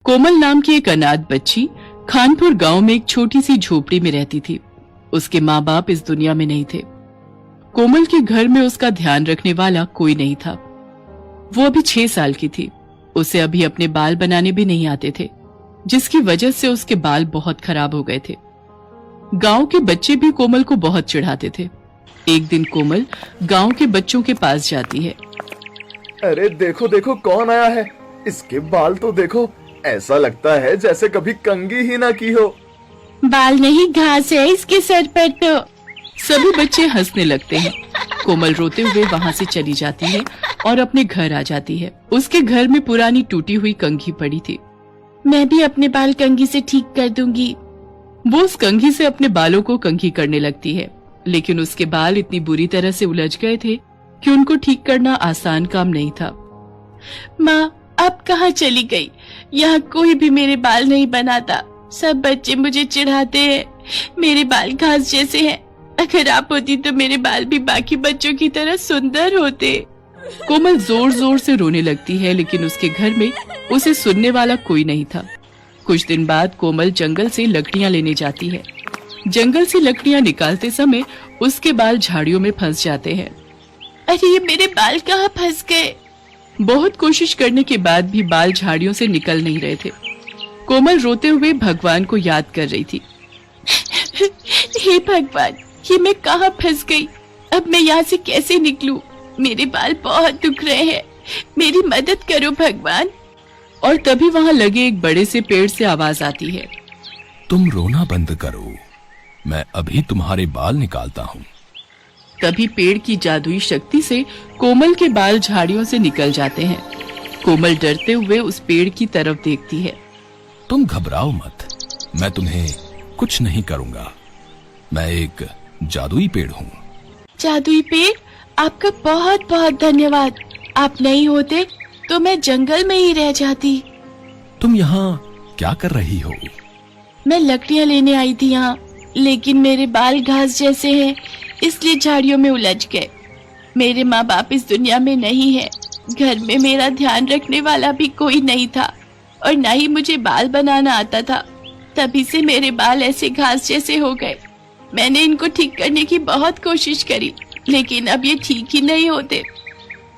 कोमल नाम की एक अनाथ बच्ची खानपुर गांव में एक छोटी सी झोपड़ी में रहती थी। उसके माँ बाप इस दुनिया में नहीं थे। कोमल के घर में उसका ध्यान रखने वाला कोई नहीं था। वो अभी 6 साल की थी। उसे अभी अपने बाल बनाने भी नहीं आते थे, जिसकी वजह से उसके बाल बहुत खराब हो गए थे। गांव के बच्चे भी कोमल को बहुत चिढ़ाते थे। एक दिन कोमल गांव के बच्चों के पास जाती है। अरे देखो देखो कौन आया है, इसके बाल तो देखो, ऐसा लगता है जैसे कभी कंघी ही ना की हो। बाल नहीं, घास है इसके सर पर तो। सभी बच्चे हंसने लगते हैं। कोमल रोते हुए वहाँ से चली जाती है और अपने घर आ जाती है। उसके घर में पुरानी टूटी हुई कंघी पड़ी थी। मैं भी अपने बाल कंघी से ठीक कर दूंगी। वो उस कंघी से अपने बालों को कंघी करने लगती है, लेकिन उसके बाल इतनी बुरी तरह से उलझ गए थे कि उनको ठीक करना आसान काम नहीं था। माँ अब कहाँ चली गई? यहाँ कोई भी मेरे बाल नहीं बनाता। सब बच्चे मुझे चिढ़ाते हैं। मेरे बाल घास जैसे हैं। अगर आप होती तो मेरे बाल भी बाकी बच्चों की तरह सुंदर होते। कोमल जोर जोर से रोने लगती है, लेकिन उसके घर में उसे सुनने वाला कोई नहीं था। कुछ दिन बाद कोमल जंगल से लकड़ियां लेने जाती है। जंगल से लकड़ियां निकालते समय उसके बाल झाड़ियों में फंस जाते हैं। अरे ये मेरे बाल कहाँ फंस गए? बहुत कोशिश करने के बाद भी बाल झाड़ियों से निकल नहीं रहे थे। कोमल रोते हुए भगवान को याद कर रही थी। हे भगवान, ये मैं कहाँ फंस गई? अब मैं यहाँ से कैसे निकलूं? मेरे बाल बहुत दुख रहे हैं। मेरी मदद करो भगवान। और तभी वहाँ लगे एक बड़े से पेड़ से आवाज आती है, तुम रोना बंद करो, मैं अभी तुम्हारे बाल निकालता हूँ। तभी पेड़ की जादुई शक्ति से कोमल के बाल झाड़ियों से निकल जाते हैं। कोमल डरते हुए उस पेड़ की तरफ देखती है। तुम घबराओ मत, मैं तुम्हें कुछ नहीं करूँगा। मैं एक जादुई पेड़ हूँ। जादुई पेड़, आपका बहुत बहुत धन्यवाद। आप नहीं होते तो मैं जंगल में ही रह जाती। तुम यहाँ क्या कर रही हो? मैं लकड़ियाँ लेने आई थी यहाँ, लेकिन मेरे बाल घास जैसे हैं, इसलिए झाड़ियों में उलझ गए। मेरे माँ बाप इस दुनिया में नहीं है। घर में मेरा ध्यान रखने वाला भी कोई नहीं था और न ही मुझे बाल बनाना आता था। तभी से मेरे बाल ऐसे घास जैसे हो गए। मैंने इनको ठीक करने की बहुत कोशिश करी, लेकिन अब ये ठीक ही नहीं होते।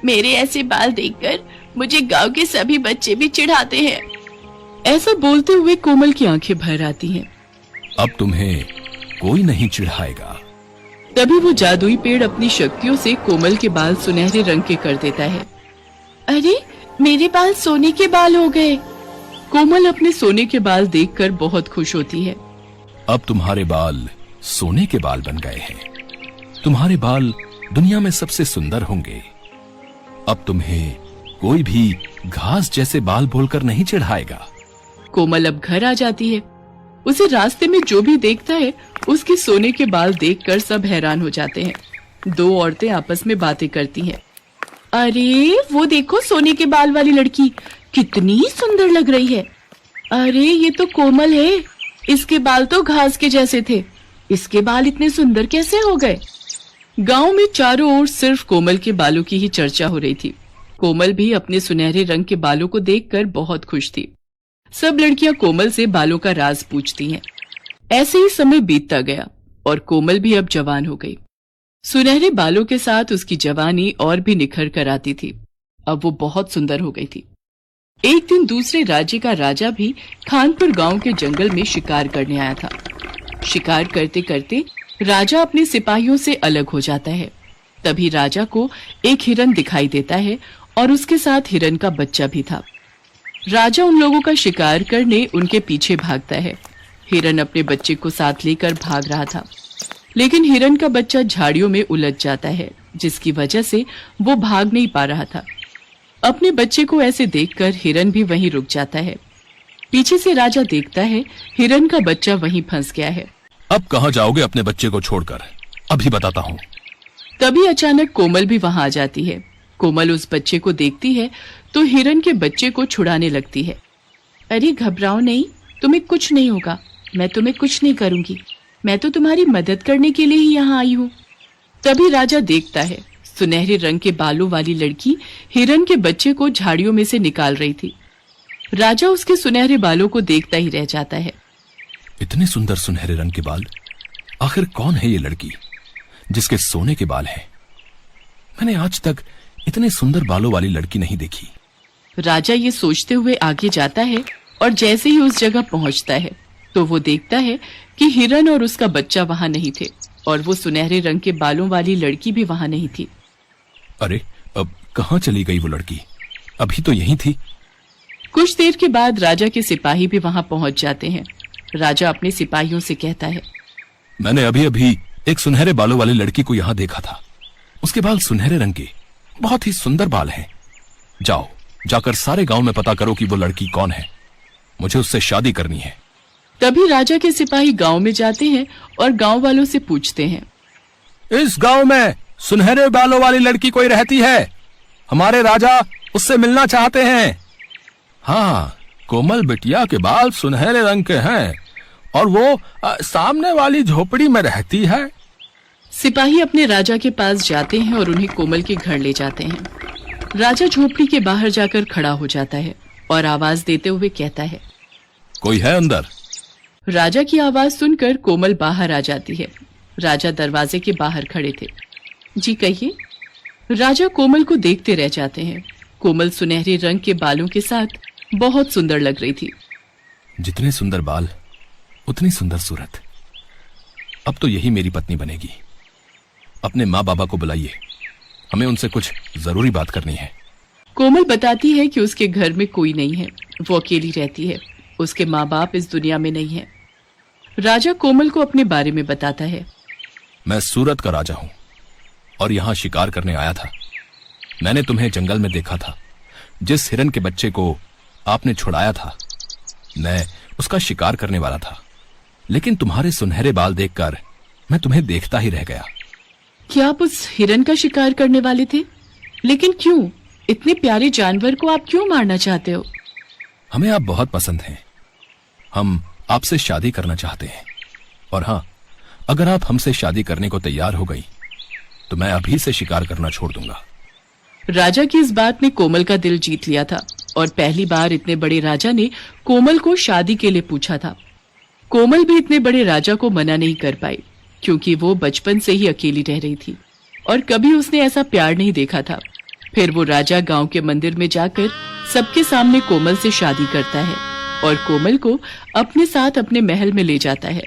मेरे ऐसे बाल देखकर मुझे गांव के सभी बच्चे भी चिढ़ाते हैं। ऐसा बोलते हुए कोमल की आंखें भर आती हैं। अब तुम्हें कोई नहीं चिढ़ाएगा। तभी वो जादुई पेड़ अपनी शक्तियों से कोमल के बाल सुनहरे रंग के कर देता है। अरे मेरे बाल सोने के बाल हो गए। कोमल अपने सोने के बाल देखकर बहुत खुश होती है। अब तुम्हारे बाल सोने के बाल बन गए हैं। तुम्हारे बाल दुनिया में सबसे सुंदर होंगे। अब तुम्हें कोई भी घास जैसे बाल बोलकर नहीं चिढ़ाएगा। कोमल अब घर आ जाती है। उसे रास्ते में जो भी देखता है उसके सोने के बाल देखकर सब हैरान हो जाते हैं। 2 औरतें आपस में बातें करती हैं। अरे वो देखो, सोने के बाल वाली लड़की कितनी सुंदर लग रही है। अरे ये तो कोमल है। इसके बाल तो घास के जैसे थे, इसके बाल इतने सुंदर कैसे हो गए? गांव में चारों ओर सिर्फ कोमल के बालों की ही चर्चा हो रही थी। कोमल भी अपने सुनहरे रंग के बालों को देखकर बहुत खुश थी। सब लड़कियां कोमल से बालों का राज पूछती हैं। ऐसे ही समय बीतता गया और कोमल भी अब जवान हो गई। सुनहरे बालों के साथ उसकी जवानी और भी निखर कर आती थी। अब वो बहुत सुंदर हो गई थी। एक दिन दूसरे राज्य का राजा भी खानपुर गांव के जंगल में शिकार करने आया था। शिकार करते करते राजा अपने सिपाहियों से अलग हो जाता है। तभी राजा को एक हिरन दिखाई देता है और उसके साथ हिरन का बच्चा भी था। राजा उन लोगों का शिकार करने उनके पीछे भागता है। हिरन अपने बच्चे को साथ लेकर भाग रहा था, लेकिन हिरन का बच्चा झाड़ियों में उलझ जाता है, जिसकी वजह से वो भाग नहीं पा रहा था। अपने बच्चे को ऐसे देखकर हिरन भी वहीं रुक जाता है। पीछे से राजा देखता है हिरन का बच्चा वहीं फंस गया है। अब कहाँ जाओगे अपने बच्चे को छोड़कर? अभी बताता हूँ। तभी अचानक कोमल भी वहां आ जाती है। कोमल उस बच्चे को देखती है तो हिरन के बच्चे को छुड़ाने लगती है। अरे घबराओ नहीं, तुम्हें कुछ नहीं होगा। मैं तुम्हें कुछ नहीं करूंगी। मैं तो तुम्हारी मदद करने के लिए ही यहाँ आई हूँ। तभी राजा देखता है सुनहरे रंग के बालों वाली लड़की हिरन के बच्चे को झाड़ियों में से निकाल रही थी। राजा उसके सुनहरे बालों को देखता ही रह जाता है। इतने सुंदर सुनहरे रंग के बाल, आखिर कौन है ये लड़की जिसके सोने के बाल हैं? मैंने आज तक इतने सुंदर बालों वाली लड़की नहीं देखी। राजा ये सोचते हुए आगे जाता है और जैसे ही उस जगह पहुंचता है तो वो देखता है कि हिरन और उसका बच्चा वहां नहीं थे और वो सुनहरे रंग के बालों वाली लड़की भी वहां नहीं थी। अरे, अब कहाँ चली गई वो लड़की? अभी तो यहीं थी। कुछ देर के बाद राजा के सिपाही भी वहां पहुंच जाते हैं। राजा अपने सिपाहियों से कहता है, मैंने अभी अभी एक सुनहरे बालों वाली लड़की को यहाँ देखा था। उसके बाल सुनहरे रंग के, बहुत ही सुंदर बाल हैं। जाओ, जाकर सारे गांव में पता करो कि वो लड़की कौन है। मुझे उससे शादी करनी है। तभी राजा के सिपाही गांव में जाते हैं और गांव वालों से पूछते हैं, इस गांव में सुनहरे बालों वाली लड़की कोई रहती है? हमारे राजा उससे मिलना चाहते हैं। हाँ, कोमल बिटिया के बाल सुनहरे रंग के हैं और वो सामने वाली झोपड़ी में रहती है। सिपाही अपने राजा के पास जाते हैं और उन्हें कोमल के घर ले जाते हैं। राजा झोपड़ी के बाहर जाकर खड़ा हो जाता है और आवाज देते हुए कहता है, कोई है अंदर? राजा की आवाज सुनकर कोमल बाहर आ जाती है। राजा दरवाजे के बाहर खड़े थे। जी कहिए। राजा कोमल को देखते रह जाते हैं। कोमल सुनहरे रंग के बालों के साथ बहुत सुंदर लग रही थी। जितने सुंदर बाल उतनी सुंदर सूरत। अब तो यही मेरी पत्नी बनेगी। अपने माँ बाबा को बुलाइए, हमें उनसे कुछ जरूरी बात करनी है। कोमल बताती है कि उसके घर में कोई नहीं है, वो अकेली रहती है। उसके माँ बाप इस दुनिया में नहीं है। राजा कोमल को अपने बारे में बताता है। मैं सूरत का राजा हूं और यहाँ शिकार करने आया था। मैंने तुम्हें जंगल में देखा था। जिस हिरन के बच्चे को आपने छुड़ाया था, मैं उसका शिकार करने वाला था, लेकिन तुम्हारे सुनहरे बाल देखकर मैं तुम्हें देखता ही रह गया। क्या आप उस हिरन का शिकार करने वाले थे? लेकिन क्यों? इतने प्यारे जानवर को आप क्यों मारना चाहते हो? हमें आप बहुत पसंद हैं। हम आपसे शादी करना चाहते हैं। और हाँ, अगर आप हमसे शादी करने को तैयार हो गई तो मैं अभी से शिकार करना छोड़ दूंगा। राजा की इस बात ने कोमल का दिल जीत लिया था और पहली बार इतने बड़े राजा ने कोमल को शादी के लिए पूछा था। कोमल भी इतने बड़े राजा को मना नहीं कर पाई, क्योंकि वो बचपन से ही अकेली रह रही थी और कभी उसने ऐसा प्यार नहीं देखा था। फिर वो राजा गांव के मंदिर में जाकर सबके सामने कोमल से शादी करता है और कोमल को अपने साथ अपने महल में ले जाता है।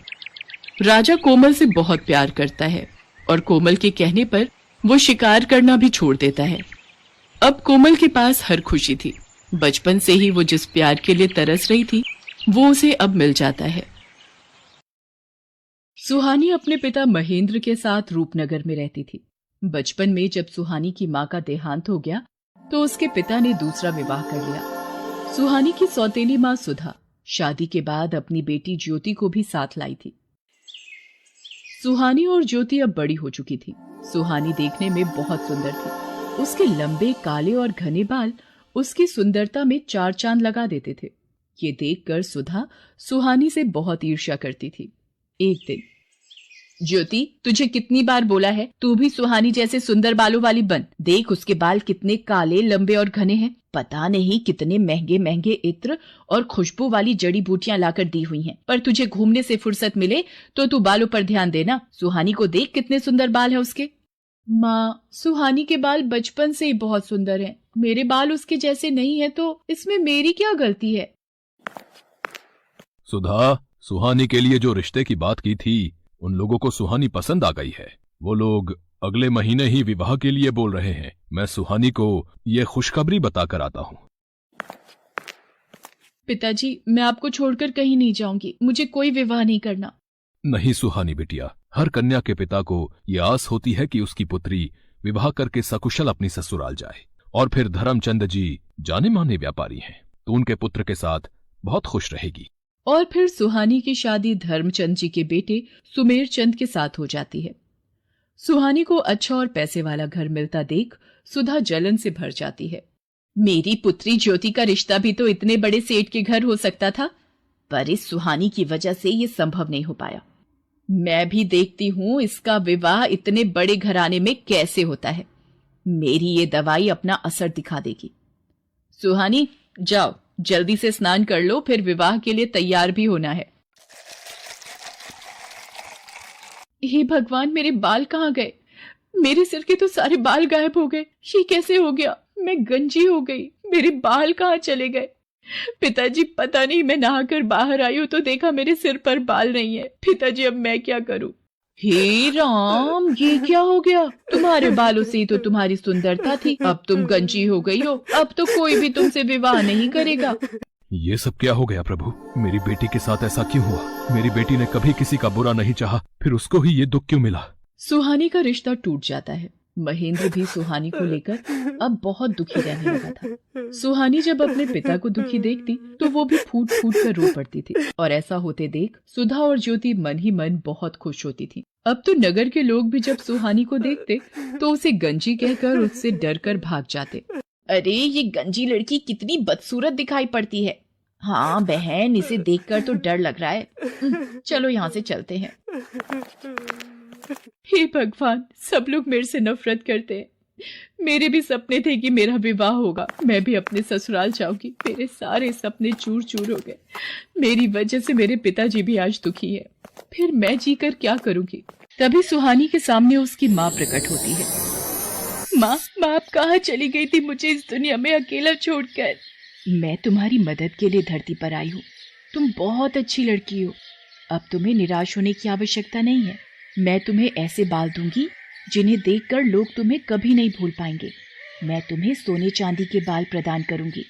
राजा कोमल से बहुत प्यार करता है और कोमल के कहने पर वो शिकार करना भी छोड़ देता है। अब कोमल के पास हर खुशी थी। बचपन से ही वो जिस प्यार के लिए तरस रही थी वो उसे अब मिल जाता है। सुहानी अपने पिता महेंद्र के साथ रूपनगर में रहती थी। बचपन में जब सुहानी की माँ का देहांत हो गया तो उसके पिता ने दूसरा विवाह कर लिया। सुहानी की सौतेली माँ सुधा शादी के बाद अपनी बेटी ज्योति को भी साथ लाई थी। सुहानी और ज्योति अब बड़ी हो चुकी थी। सुहानी देखने में बहुत सुंदर थी। उसके लंबे काले और घने बाल उसकी सुंदरता में चार चांद लगा देते थे। ये देखकर सुधा सुहानी से बहुत ईर्ष्या करती थी। एक दिन, ज्योति, तुझे कितनी बार बोला है तू भी सुहानी जैसे सुंदर बालों वाली बन। देख उसके बाल कितने काले, लंबे और घने हैं। पता नहीं कितने महंगे महंगे इत्र और खुशबू वाली जड़ी बूटियां लाकर दी हुई हैं। पर तुझे घूमने से फुर्सत मिले तो तू बालों पर ध्यान देना। सुहानी को देख कितने सुंदर बाल है उसके। माँ, सुहानी के बाल बचपन से ही बहुत सुंदर हैं। मेरे बाल उसके जैसे नहीं है तो इसमें मेरी क्या गलती है? सुधा, सुहानी के लिए जो रिश्ते की बात की थी उन लोगों को सुहानी पसंद आ गई है। वो लोग अगले महीने ही विवाह के लिए बोल रहे हैं। मैं सुहानी को ये खुशखबरी बताकर आता हूँ। पिताजी, मैं आपको छोड़कर कहीं नहीं जाऊंगी। मुझे कोई विवाह नहीं करना। नहीं सुहानी बिटिया, हर कन्या के पिता को ये आस होती है कि उसकी पुत्री विवाह करके सकुशल अपनी ससुराल जाए। और फिर धर्मचंद जी जाने माने व्यापारी हैं, तो उनके पुत्र के साथ बहुत खुश रहेगी। और फिर सुहानी की शादी धर्मचंद जी के बेटे सुमेर चंद के साथ हो जाती है। सुहानी को अच्छा और पैसे वाला घर मिलता देख सुधा जलन से भर जाती है। मेरी पुत्री ज्योति का रिश्ता भी तो इतने बड़े सेठ के घर हो सकता था, पर इस सुहानी की वजह से ये संभव नहीं हो पाया। मैं भी देखती हूँ इसका विवाह इतने बड़े घराने में कैसे होता है। मेरी ये दवाई अपना असर दिखा देगी। सुहानी, जाओ जल्दी से स्नान कर लो, फिर विवाह के लिए तैयार भी होना है। हे भगवान, मेरे बाल कहाँ गए? मेरे सिर के तो सारे बाल गायब हो गए। ये कैसे हो गया? मैं गंजी हो गई, मेरे बाल कहाँ चले गए? पिताजी, पता नहीं, मैं नहाकर बाहर आई हूँ तो देखा मेरे सिर पर बाल नहीं है। पिताजी, अब मैं क्या करूँ? हे राम, ये क्या हो गया? तुम्हारे बालों से ही तो तुम्हारी सुंदरता थी, अब तुम गंजी हो गई हो। अब तो कोई भी तुमसे विवाह नहीं करेगा। ये सब क्या हो गया प्रभु? मेरी बेटी के साथ ऐसा क्यों हुआ? मेरी बेटी ने कभी किसी का बुरा नहीं चाहा, फिर उसको ही ये दुख क्यों मिला? सुहानी का रिश्ता टूट जाता है। महेंद्र भी सुहानी को लेकर अब बहुत दुखी रहने लगा था। सुहानी जब अपने पिता को दुखी देखती तो वो भी फूट फूट कर रो पड़ती थी, और ऐसा होते देख सुधा और ज्योति मन ही मन बहुत खुश होती थी। अब तो नगर के लोग भी जब सुहानी को देखते तो उसे गंजी कहकर उससे डर कर भाग जाते। अरे, ये गंजी लड़की कितनी बदसूरत दिखाई पड़ती है। हाँ बहन, इसे देखकर तो डर लग रहा है। चलो यहाँ से चलते हैं। हे भगवान, सब लोग मेरे से नफरत करते हैं। मेरे भी सपने थे कि मेरा विवाह होगा, मैं भी अपने ससुराल जाऊंगी। मेरे सारे सपने चूर चूर हो गए। मेरी वजह से मेरे पिताजी भी आज दुखी है। फिर मैं जीकर क्या करूंगी? तभी सुहानी के सामने उसकी माँ प्रकट होती है। माँ, आप कहाँ चली गई थी मुझे इस दुनिया में अकेला छोड़कर? मैं तुम्हारी मदद के लिए धरती पर आई हूँ। तुम बहुत अच्छी लड़की हो। अब तुम्हें निराश होने की आवश्यकता नहीं है। मैं तुम्हें ऐसे बाल दूंगी जिन्हें देखकर लोग तुम्हें कभी नहीं भूल पाएंगे। मैं तुम्हें सोने चांदी के बाल प्रदान करूंगी।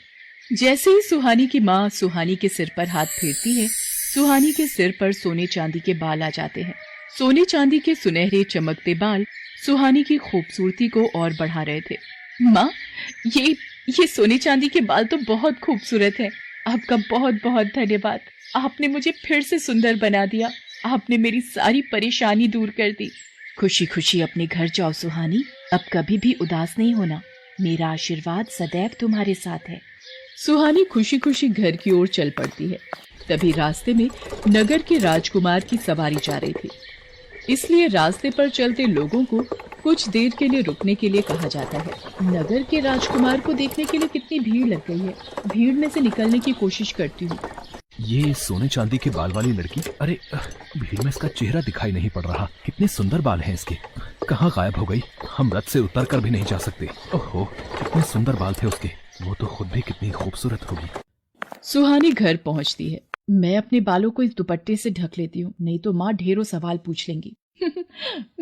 जैसे ही सुहानी की माँ सुहानी के सिर पर हाथ फेरती है, सुहानी के सिर पर सोने चांदी के बाल आ जाते हैं। सोने चांदी के सुनहरे चमकते बाल सुहानी की खूबसूरती को और बढ़ा रहे थे। माँ, ये सोने चांदी के बाल तो बहुत खूबसूरत है। आपका बहुत बहुत धन्यवाद। आपने मुझे फिर से सुंदर बना दिया। आपने मेरी सारी परेशानी दूर कर दी। खुशी खुशी अपने घर जाओ सुहानी। अब कभी भी उदास नहीं होना। मेरा आशीर्वाद सदैव तुम्हारे साथ है। सुहानी खुशी खुशी घर की ओर चल पड़ती है। तभी रास्ते में नगर के राजकुमार की सवारी जा रही थी, इसलिए रास्ते पर चलते लोगों को कुछ देर के लिए रुकने के लिए कहा जाता है। नगर के राजकुमार को देखने के लिए कितनी भीड़ लग गई है। भीड़ में से निकलने की कोशिश करती हूँ। ये सोने चांदी के बाल वाली लड़की, अरे भीड़ में इसका चेहरा दिखाई नहीं पड़ रहा। कितने सुंदर बाल हैं इसके, कहाँ गायब हो गई? हम रथ से उतर कर भी नहीं जा सकते। ओहो, कितने सुंदर बाल थे उसके। वो तो खुद भी कितनी खूबसूरत होगी। सुहानी घर पहुंचती है। मैं अपने बालों को इस दुपट्टे से ढक लेती हूँ, नहीं तो माँ ढेरों सवाल पूछ लेंगी।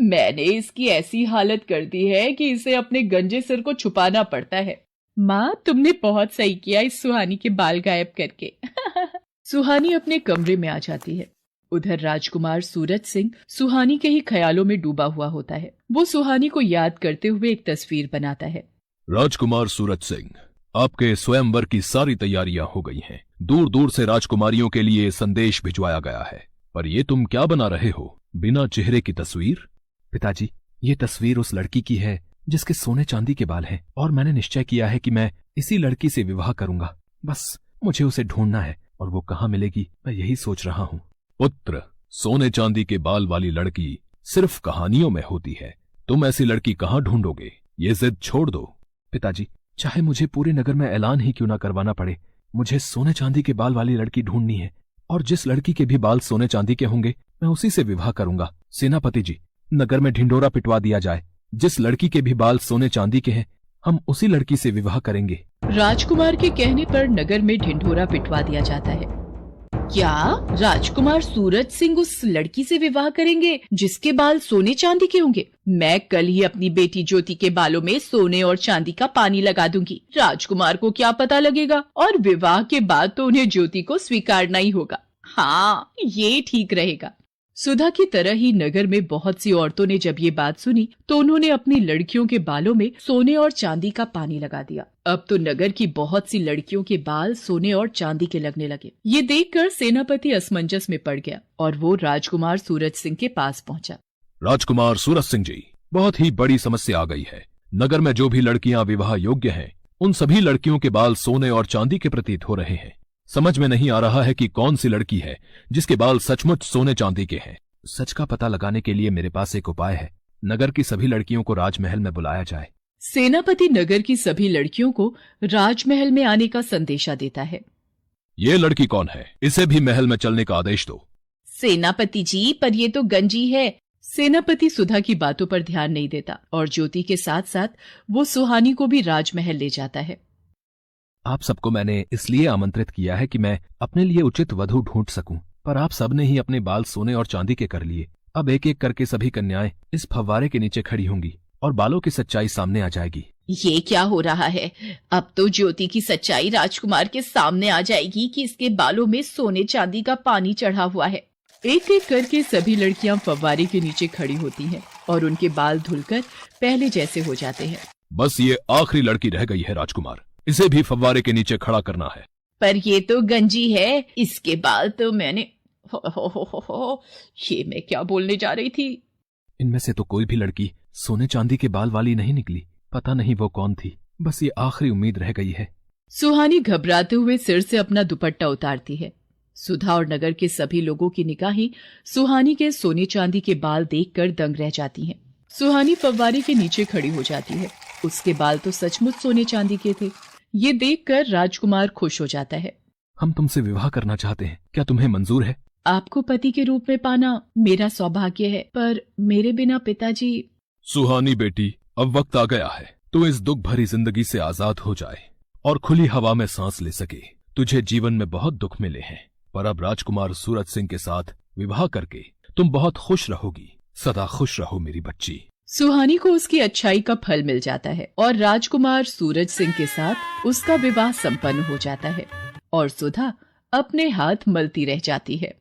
मैंने इसकी ऐसी हालत कर दी है कि इसे अपने गंजे सिर को छुपाना पड़ता है। माँ, तुमने बहुत सही किया इस सुहानी के बाल गायब करके। सुहानी अपने कमरे में आ जाती है। उधर राजकुमार सूरज सिंह सुहानी के ही ख्यालों में डूबा हुआ होता है। वो सुहानी को याद करते हुए एक तस्वीर बनाता है। राजकुमार सूरज सिंह, आपके स्वयंवर की सारी तैयारियां हो गई हैं। दूर दूर से राजकुमारियों के लिए संदेश भिजवाया गया है। पर ये तुम क्या बना रहे हो? बिना चेहरे की तस्वीर? पिताजी, ये तस्वीर उस लड़की की है जिसके सोने चांदी के बाल हैं, और मैंने निश्चय किया है कि मैं इसी लड़की से विवाह करूंगा। बस मुझे उसे ढूंढना है, और वो कहाँ मिलेगी मैं यही सोच रहा हूँ। पुत्र, सोने चांदी के बाल वाली लड़की सिर्फ कहानियों में होती है। तुम ऐसी लड़की कहाँ ढूंढोगे? ये जिद छोड़ दो। पिताजी, चाहे मुझे पूरे नगर में ऐलान ही क्यों ना करवाना पड़े, मुझे सोने चांदी के बाल वाली लड़की ढूंढनी है। और जिस लड़की के भी बाल सोने चांदी के होंगे मैं उसी से विवाह करूंगा। सेनापति जी, नगर में ढिंढोरा पिटवा दिया जाए। जिस लड़की के भी बाल सोने चांदी के हैं हम उसी लड़की से विवाह करेंगे। राजकुमार के कहने पर नगर में ढिंढोरा पिटवा दिया जाता है। क्या राजकुमार सूरज सिंह उस लड़की से विवाह करेंगे जिसके बाल सोने चांदी के होंगे? मैं कल ही अपनी बेटी ज्योति के बालों में सोने और चांदी का पानी लगा दूंगी। राजकुमार को क्या पता लगेगा, और विवाह के बाद तो उन्हें ज्योति को स्वीकारना ही होगा। हाँ, ये ठीक रहेगा। सुधा की तरह ही नगर में बहुत सी औरतों ने जब ये बात सुनी तो उन्होंने अपनी लड़कियों के बालों में सोने और चांदी का पानी लगा दिया। अब तो नगर की बहुत सी लड़कियों के बाल सोने और चांदी के लगने लगे। ये देखकर सेनापति असमंजस में पड़ गया और वो राजकुमार सूरज सिंह के पास पहुंचा। राजकुमार सूरज सिंह जी, बहुत ही बड़ी समस्या आ गई है। नगर में जो भी लड़कियां विवाह योग्य हैं, उन सभी लड़कियों के बाल सोने और चांदी के प्रतीत हो रहे हैं। समझ में नहीं आ रहा है कि कौन सी लड़की है जिसके बाल सचमुच सोने चांदी के हैं। सच का पता लगाने के लिए मेरे पास एक उपाय है। नगर की सभी लड़कियों को राजमहल में बुलाया जाए। सेनापति नगर की सभी लड़कियों को राजमहल में आने का संदेशा देता है। ये लड़की कौन है? इसे भी महल में चलने का आदेश दो। सेनापति जी, पर ये तो गंजी है। सेनापति सुधा की बातों पर ध्यान नहीं देता और ज्योति के साथ साथ वो सुहानी को भी राजमहल ले जाता है। आप सबको मैंने इसलिए आमंत्रित किया है कि मैं अपने लिए उचित वधू ढूंढ सकूं, पर आप सबने ही अपने बाल सोने और चांदी के कर लिए। अब एक एक करके सभी कन्याएं इस फव्वारे के नीचे खड़ी होंगी और बालों की सच्चाई सामने आ जाएगी। ये क्या हो रहा है? अब तो ज्योति की सच्चाई राजकुमार के सामने आ जाएगी कि इसके बालों में सोने चांदी का पानी चढ़ा हुआ है। एक एक करके सभी लड़कियां फव्वारे के नीचे खड़ी होती हैं और उनके बाल धुलकर पहले जैसे हो जाते हैं। बस ये आखिरी लड़की रह गई है राजकुमार, इसे भी फव्वारे के नीचे खड़ा करना है। पर ये तो गंजी है, इसके बाल तो मैंने हो, ये मैं क्या बोलने जा रही थी। इनमें से तो कोई भी लड़की सोने चांदी के बाल वाली नहीं निकली। पता नहीं वो कौन थी। बस ये आखिरी उम्मीद रह गई है। सुहानी घबराते हुए सिर से अपना दुपट्टा उतारती है। सुधा और नगर के सभी लोगों की निगाहें सुहानी के सोने चांदी के बाल देखकर दंग रह जाती हैं। सुहानी फव्वारे के नीचे खड़ी हो जाती है। उसके बाल तो सचमुच सोने चांदी के थे। ये देखकर राजकुमार खुश हो जाता है। हम तुमसे विवाह करना चाहते हैं, क्या तुम्हें मंजूर है? आपको पति के रूप में पाना मेरा सौभाग्य है, पर मेरे बिना पिताजी। सुहानी बेटी, अब वक्त आ गया है तू इस दुख भरी जिंदगी से आजाद हो जाए और खुली हवा में सांस ले सके। तुझे जीवन में बहुत दुख मिले हैं, पर अब राजकुमार सूरज सिंह के साथ विवाह करके तुम बहुत खुश रहोगी। सदा खुश रहो मेरी बच्ची। सुहानी को उसकी अच्छाई का फल मिल जाता है और राजकुमार सूरज सिंह के साथ उसका विवाह संपन्न हो जाता है और सुधा अपने हाथ मलती रह जाती है।